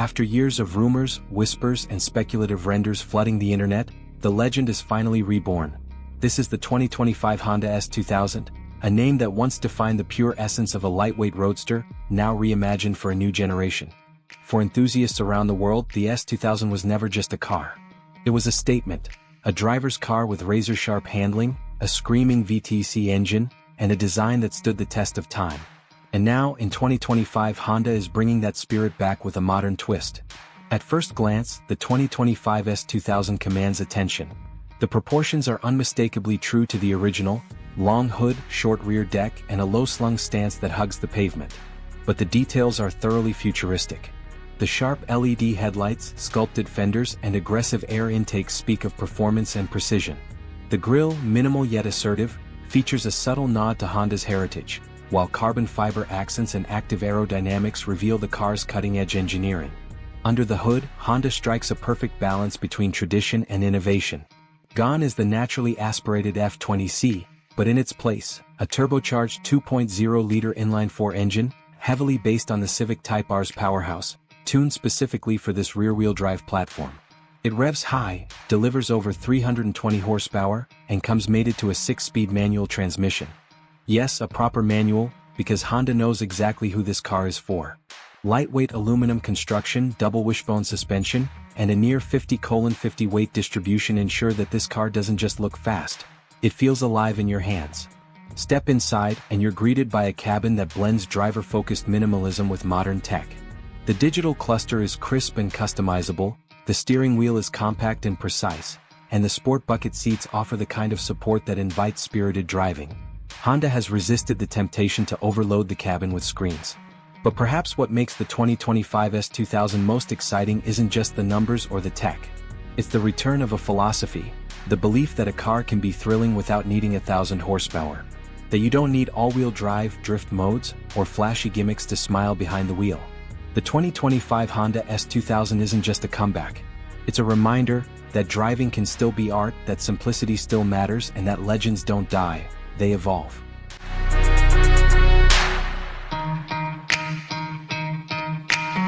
After years of rumors, whispers, and speculative renders flooding the internet, the legend is finally reborn. This is the 2025 Honda S2000, a name that once defined the pure essence of a lightweight roadster, now reimagined for a new generation. For enthusiasts around the world, the S2000 was never just a car. It was a statement, a driver's car with razor-sharp handling, a screaming VTC engine, and a design that stood the test of time. And now, in 2025, Honda is bringing that spirit back with a modern twist. At first glance, the 2025 S2000 commands attention. The proportions are unmistakably true to the original: long hood, short rear deck, and a low-slung stance that hugs the pavement. But the details are thoroughly futuristic. The sharp LED headlights, sculpted fenders, and aggressive air intakes speak of performance and precision. The grille, minimal yet assertive, features a subtle nod to Honda's heritage, while carbon fiber accents and active aerodynamics reveal the car's cutting-edge engineering. Under the hood, Honda strikes a perfect balance between tradition and innovation. Gone is the naturally aspirated F20C, but in its place, a turbocharged 2.0-liter inline-4 engine, heavily based on the Civic Type R's powerhouse, tuned specifically for this rear-wheel drive platform. It revs high, delivers over 320 horsepower, and comes mated to a 6-speed manual transmission. Yes, a proper manual, because Honda knows exactly who this car is for. Lightweight aluminum construction, double wishbone suspension, and a near 50/50 weight distribution ensure that this car doesn't just look fast, it feels alive in your hands. Step inside and you're greeted by a cabin that blends driver-focused minimalism with modern tech. The digital cluster is crisp and customizable, the steering wheel is compact and precise, and the sport bucket seats offer the kind of support that invites spirited driving. Honda has resisted the temptation to overload the cabin with screens. But perhaps what makes the 2025 S2000 most exciting isn't just the numbers or the tech. It's the return of a philosophy, the belief that a car can be thrilling without needing 1,000 horsepower. That you don't need all-wheel drive, drift modes, or flashy gimmicks to smile behind the wheel. The 2025 Honda S2000 isn't just a comeback. It's a reminder that driving can still be art, that simplicity still matters, and that legends don't die, they evolve.